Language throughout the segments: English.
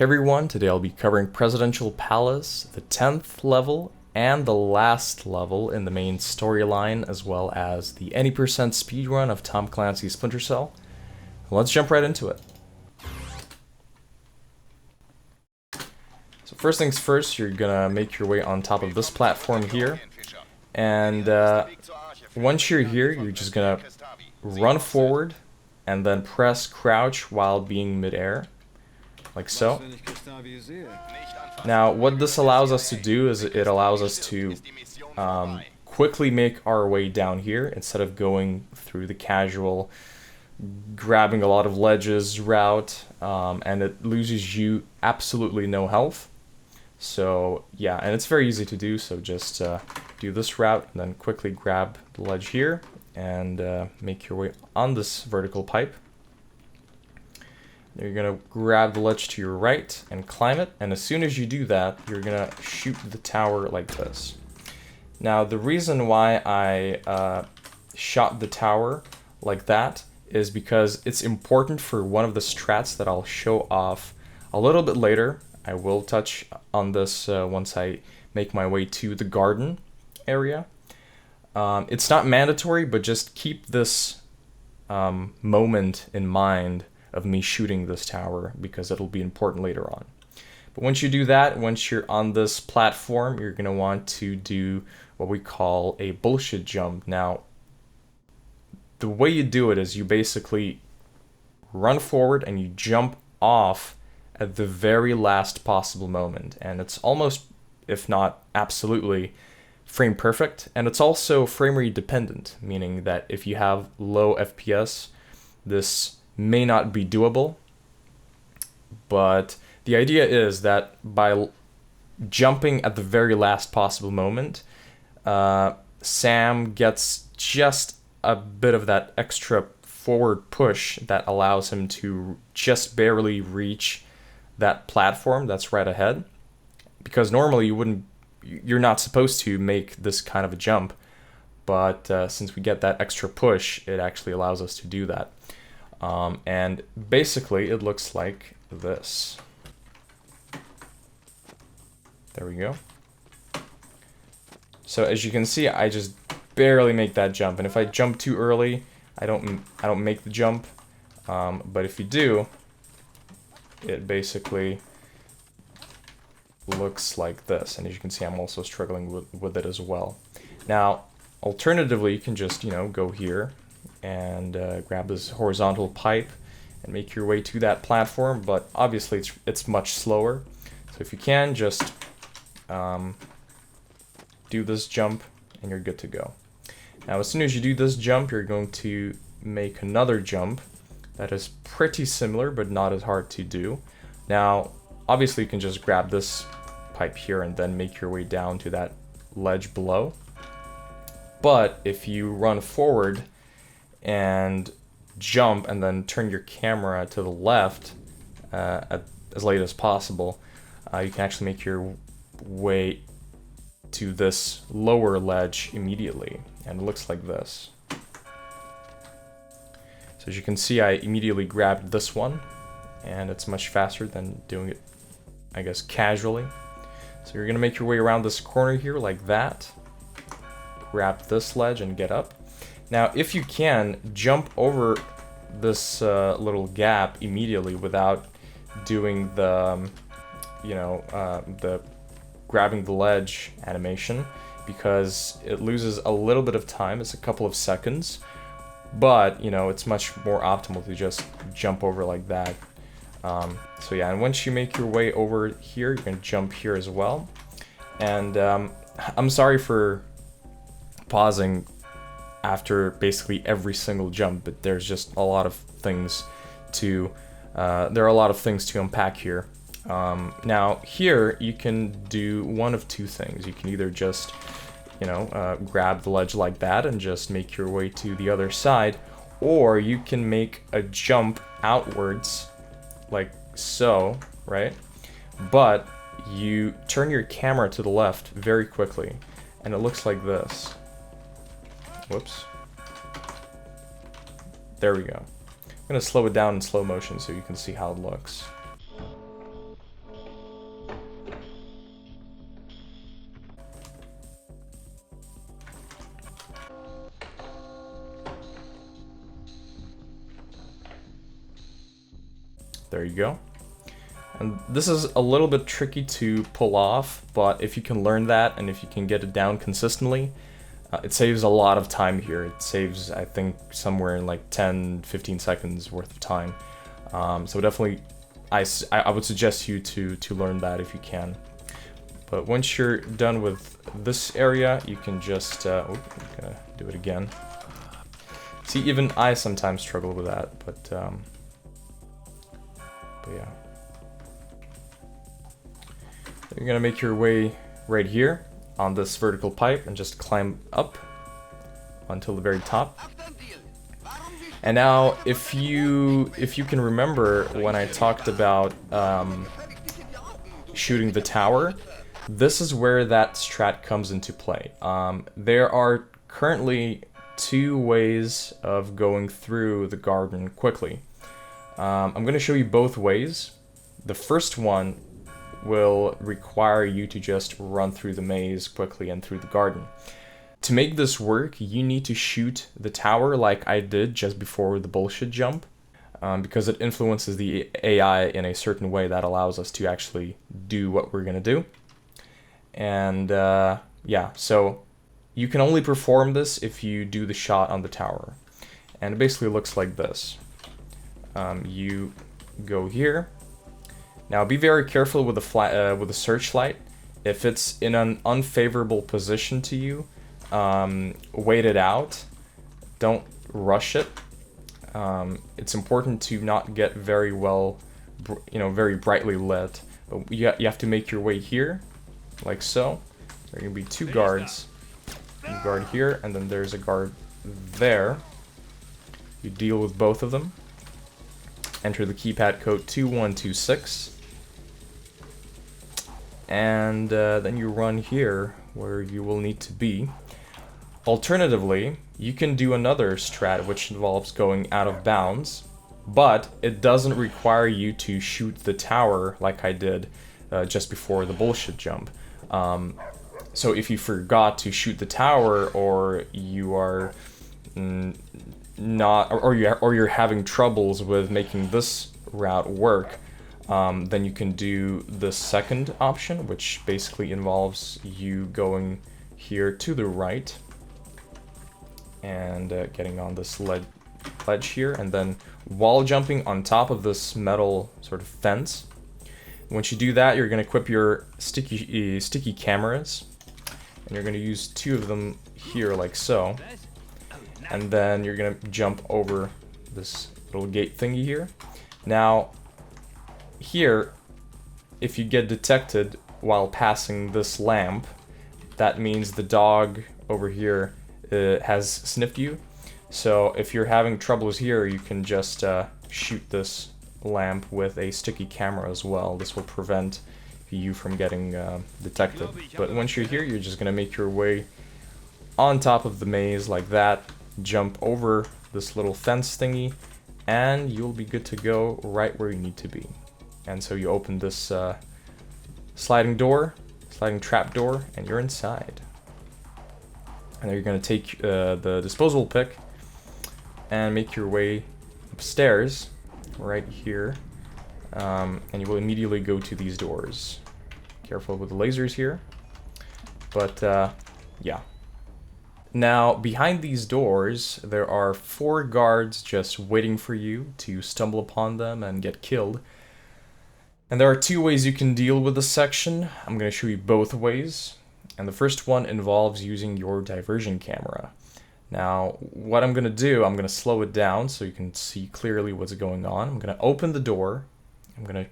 Hey everyone, today I'll be covering Presidential Palace, the 10th level, and the last level in the main storyline, as well as the any percent speedrun of Tom Clancy's Splinter Cell. Let's jump right into it. So first things first, you're gonna make your way on top of this platform here, and once you're here, you're just gonna run forward and then press crouch while being midair, like so. Now, what this allows us to do is it allows us to quickly make our way down here instead of going through the casual grabbing a lot of ledges route, and it loses you absolutely no health. So yeah, and it's very easy to do, so just do this route and then quickly grab the ledge here and make your way on this vertical pipe. You're going to grab the ledge to your right and climb it, and as soon as you do that, you're going to shoot the tower like this. Now, the reason why I shot the tower like that is because it's important for one of the strats that I'll show off a little bit later. I will touch on this once I make my way to the garden area. It's not mandatory, but just keep this moment in mind of me shooting this tower, because it'll be important later on. But once you do that, once you're on this platform, you're going to want to do what we call a bullshit jump. Now, the way you do it is you basically run forward and you jump off at the very last possible moment. And it's almost, if not absolutely, frame perfect. And it's also frame rate dependent, meaning that if you have low FPS, this may not be doable, but the idea is that by jumping at the very last possible moment, Sam gets just a bit of that extra forward push that allows him to just barely reach that platform that's right ahead, because normally you're not supposed to make this kind of a jump, but since we get that extra push, it actually allows us to do that. And basically it looks like this. There we go. So as you can see, I just barely make that jump, and if I jump too early, I don't make the jump. But if you do, it basically looks like this, and as you can see, I'm also struggling with it as well. Now, alternatively, you can just, go here and grab this horizontal pipe and make your way to that platform, but obviously it's much slower. So if you can, just do this jump and you're good to go. Now, as soon as you do this jump, you're going to make another jump that is pretty similar but not as hard to do. Now, obviously you can just grab this pipe here and then make your way down to that ledge below. But if you run forward and jump and then turn your camera to the left as late as possible, you can actually make your way to this lower ledge immediately, and it looks like this. So as you can see, I immediately grabbed this one, and it's much faster than doing it, I guess, casually. So you're gonna make your way around this corner here like that, grab this ledge and get up. Now, if you can, jump over this little gap immediately without doing the, the grabbing the ledge animation, because it loses a little bit of time. It's a couple of seconds, but, it's much more optimal to just jump over like that. So yeah, and once you make your way over here, you're going to jump here as well. And I'm sorry for pausing after basically every single jump, but there's just a lot of things to there are a lot of things to unpack here. Now here you can do one of two things. You can either just grab the ledge like that and just make your way to the other side, or you can make a jump outwards like so, right? But you turn your camera to the left very quickly and it looks like this. Whoops. There we go. I'm going to slow it down in slow motion so you can see how it looks. There you go. And this is a little bit tricky to pull off, but if you can learn that and if you can get it down consistently, it saves a lot of time here. It saves, I think, somewhere in like 10-15 seconds worth of time. So definitely, I would suggest you to learn that if you can. But once you're done with this area, you can just, I'm gonna do it again. See, even I sometimes struggle with that, but yeah. You're gonna make your way right here on this vertical pipe and just climb up until the very top. And now, if you can remember when I talked about shooting the tower, this is where that strat comes into play. There are currently 2 ways of going through the garden quickly. I'm going to show you both ways. The first one will require you to just run through the maze quickly and through the garden. To make this work, you need to shoot the tower like I did just before the bullshit jump, because it influences the AI in a certain way that allows us to actually do what we're going to do. And yeah, so you can only perform this if you do the shot on the tower. And it basically looks like this. You go here. Now be very careful with the searchlight. If it's in an unfavorable position to you, wait it out. Don't rush it. It's important to not get very well, very brightly lit. But you have to make your way here, like so. There are gonna be 2 guards. You guard here, and then there's a guard there. You deal with both of them. Enter the keypad code 2126. And then you run here where you will need to be. Alternatively, you can do another strat which involves going out of bounds, but it doesn't require you to shoot the tower like I did just before the bullshit jump. So if you forgot to shoot the tower, or you are not, or you're having troubles with making this route work, then you can do the second option, which basically involves you going here to the right and getting on this ledge here, and then wall jumping on top of this metal sort of fence. Once you do that, you're going to equip your sticky cameras, and you're going to use 2 of them here like so, and then you're going to jump over this little gate thingy here. Now here, if you get detected while passing this lamp, that means the dog over here has sniffed you. So if you're having troubles here, you can just shoot this lamp with a sticky camera as well. This will prevent you from getting detected. But once you're here, you're just gonna make your way on top of the maze like that, jump over this little fence thingy, and you'll be good to go right where you need to be. And so you open this sliding trap door, and you're inside. And then you're gonna take the disposable pick and make your way upstairs right here, and you will immediately go to these doors. Careful with the lasers here, but yeah. Now behind these doors there are 4 guards just waiting for you to stumble upon them and get killed. And there are 2 ways you can deal with this section. I'm going to show you both ways, and the first one involves using your diversion camera. Now, what I'm going to do, I'm going to slow it down so you can see clearly what's going on. I'm going to open the door, I'm going to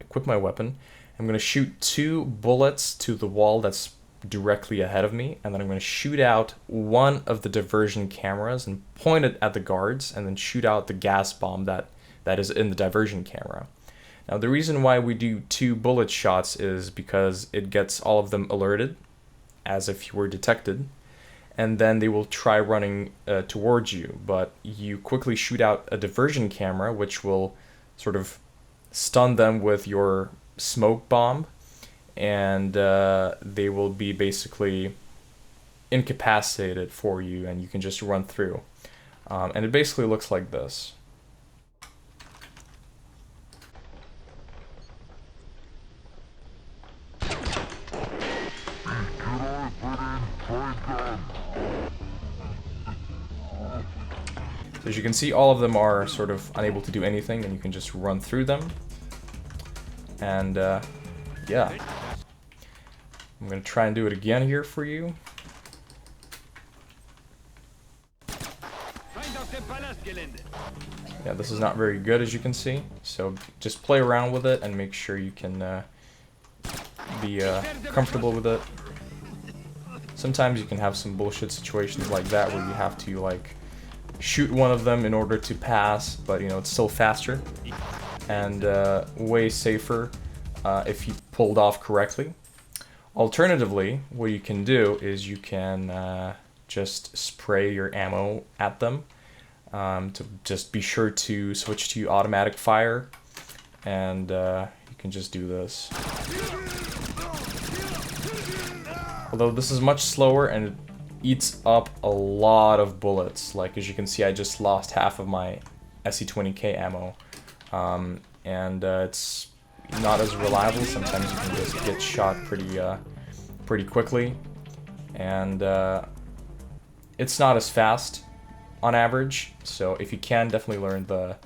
equip my weapon, I'm going to shoot 2 bullets to the wall that's directly ahead of me, and then I'm going to shoot out one of the diversion cameras and point it at the guards, and then shoot out the gas bomb that is in the diversion camera. Now, the reason why we do 2 bullet shots is because it gets all of them alerted, as if you were detected, and then they will try running towards you, but you quickly shoot out a diversion camera, which will sort of stun them with your smoke bomb, and they will be basically incapacitated for you, and you can just run through. And it basically looks like this. So as you can see, all of them are sort of unable to do anything, and you can just run through them. And yeah, I'm gonna try and do it again here for you. Yeah, this is not very good, as you can see, so just play around with it and make sure you can be comfortable with it. Sometimes you can have some bullshit situations like that where you have to like shoot one of them in order to pass, but you know, it's still faster and way safer if you pulled off correctly. Alternatively, what you can do is you can just spray your ammo at them. To just be sure to switch to automatic fire, and you can just do this. Although this is much slower and it eats up a lot of bullets. Like as you can see, I just lost half of my SE20K ammo, and it's not as reliable. Sometimes you can just get shot pretty quickly, and it's not as fast on average, so if you can, definitely learn the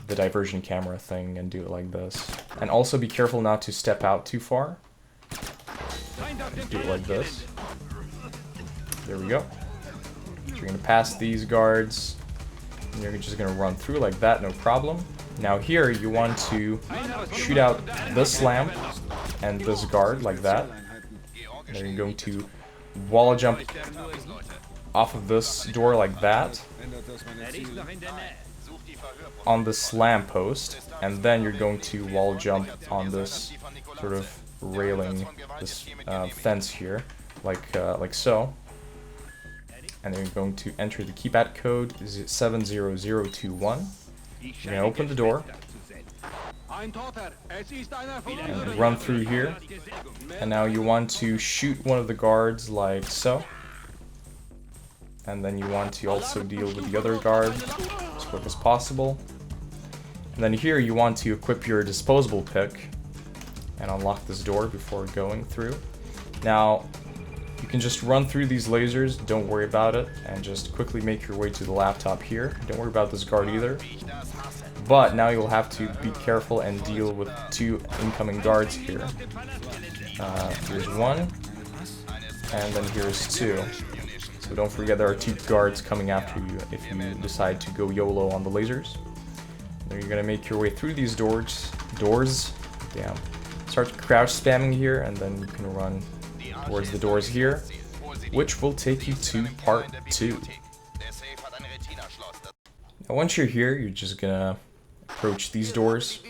diversion camera thing and do it like this. And also be careful not to step out too far. Do it like this. There we go. So you're gonna pass these guards, and you're just gonna run through like that, no problem. Now here, you want to shoot out this lamp and this guard like that. And then you're going to wall jump off of this door like that on this lamp post, and then you're going to wall jump on this sort of railing, this fence here, like so. And then you're going to enter the keypad code 70021. You're going to open the door and run through here. And now you want to shoot one of the guards like so. And then you want to also deal with the other guard as quick as possible. And then here you want to equip your disposable pick and unlock this door before going through. Now, you can just run through these lasers, don't worry about it, and just quickly make your way to the laptop here. Don't worry about this guard either. But now you'll have to be careful and deal with two incoming guards here. Here's one, and then here's two. So don't forget there are two guards coming after you if you decide to go YOLO on the lasers. Then you're gonna make your way through these doors. Damn. Start crouch spamming here, and then you can run towards the doors here, which will take you to part 2. Now once you're here, you're just gonna approach these doors,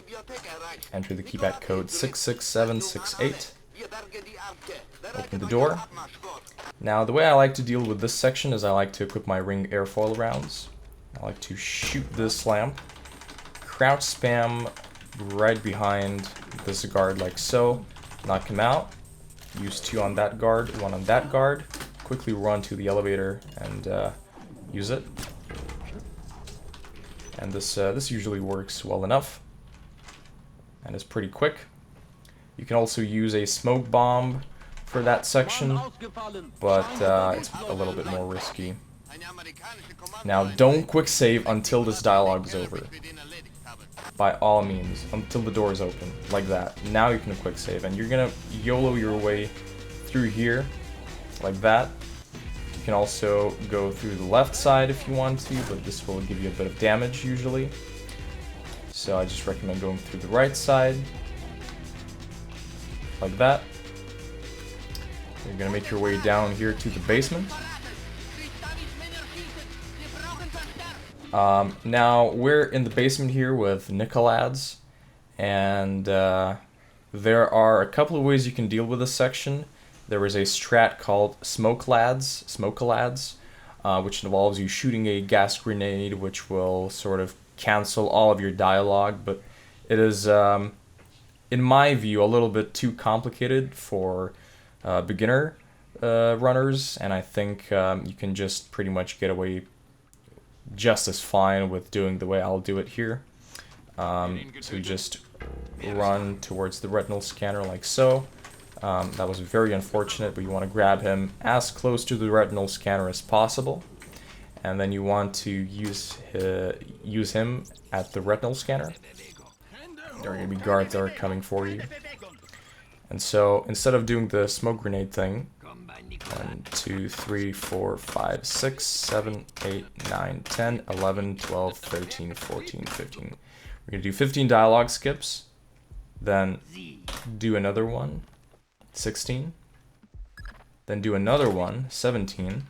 enter the keypad code 66768, open the door. Now the way I like to deal with this section is I like to equip my ring airfoil rounds. I like to shoot this lamp, crouch spam right behind this guard like so, knock him out, use 2 on that guard, 1 on that guard, quickly run to the elevator and use it. And this usually works well enough and is pretty quick. You can also use a smoke bomb for that section, but it's a little bit more risky. Now don't quick save until this dialogue is over. By all means, until the door is open, like that. Now you can quick save, and you're gonna YOLO your way through here, like that. You can also go through the left side if you want to, but this will give you a bit of damage usually. So I just recommend going through the right side, like that. You're gonna make your way down here to the basement. Now we're in the basement here with Nicolads, and there are a couple of ways you can deal with this section. There is a strat called Smokelads, which involves you shooting a gas grenade, which will sort of cancel all of your dialogue, but it is, in my view, a little bit too complicated for beginner runners, and I think you can just pretty much get away just as fine with doing the way I'll do it here. So you just run towards the retinal scanner like so. That was very unfortunate, but you want to grab him as close to the retinal scanner as possible. and then you want to use him at the retinal scanner. There are going to be guards that are coming for you. And so instead of doing the smoke grenade thing, 1, 2, 3, 4, 5, 6, 7, 8, 9, 10, 11, 12, 13, 14, 15. We're going to do 15 dialogue skips, then do another one, 16, then do another one, 17,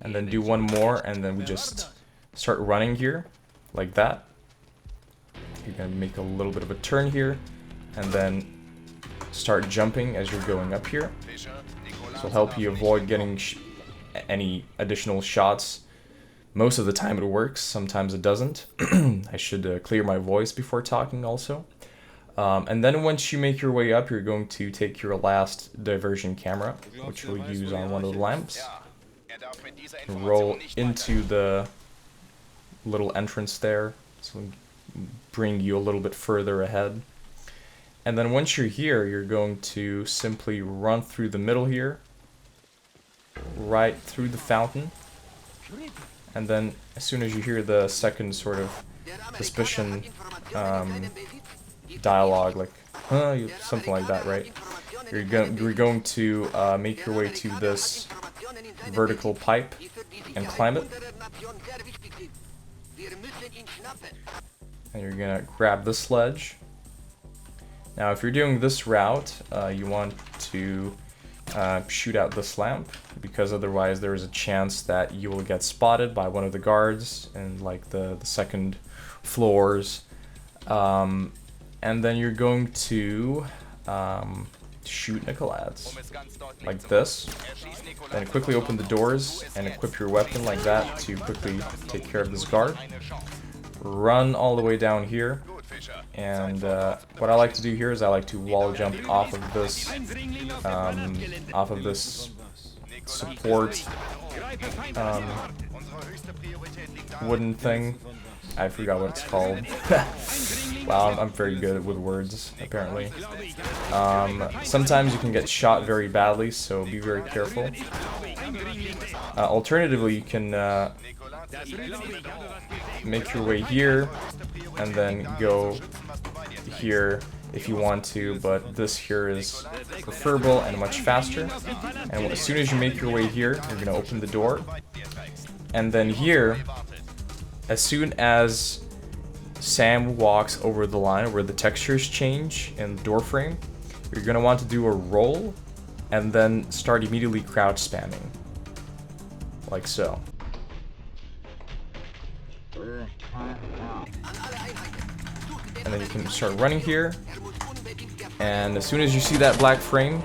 and then do one more, and then we just start running here, like that. You're going to make a little bit of a turn here, and then start jumping as you're going up here. This will help you avoid getting any additional shots. Most of the time it works, sometimes it doesn't. I should clear my voice before talking also. And then once you make your way up, you're going to take your last diversion camera, which we'll use on one of the lamps. Roll into the little entrance there, so bring you a little bit further ahead. And then once you're here, you're going to simply run through the middle here, right through the fountain. And then as soon as you hear the second sort of suspicion dialogue, like, something like that, right? You're going to make your way to this vertical pipe and climb it. And you're gonna grab the sledge. Now, if you're doing this route, you want to shoot out this lamp, because otherwise there is a chance that you will get spotted by one of the guards in like the second floors. And then you're going to shoot Nicolads like this. Then quickly open the doors and equip your weapon like that to quickly take care of this guard. Run all the way down here. And what I like to do here is I like to wall jump off of this support wooden thing. I forgot what it's called. Wow, I'm very good with words, apparently. Sometimes you can get shot very badly, so be very careful. Alternatively, you can make your way here, and then go here if you want to, but this here is preferable and much faster. And as soon as you make your way here, you're going to open the door. And then here, as soon as Sam walks over the line where the textures change in the door frame, you're going to want to do a roll and then start immediately crouch spamming. Like so. And then you can start running here, and as soon as you see that black frame,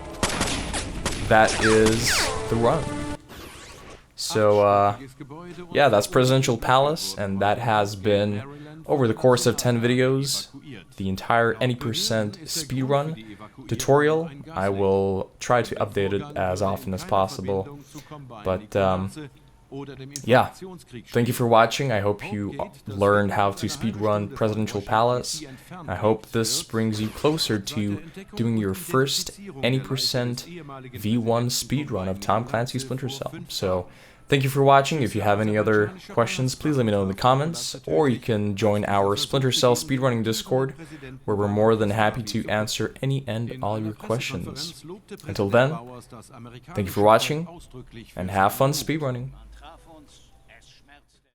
that is the run. So yeah, that's Presidential Palace, and that has been, over the course of 10 videos, the entire any percent speedrun tutorial. I will try to update it as often as possible, but yeah, thank you for watching. I hope you learned how to speedrun Presidential Palace. I hope this brings you closer to doing your first any percent V1 speedrun of Tom Clancy's Splinter Cell. So, thank you for watching. If you have any other questions, please let me know in the comments, or you can join our Splinter Cell speedrunning Discord, where we're more than happy to answer any and all your questions. Until then, thank you for watching, and have fun speedrunning.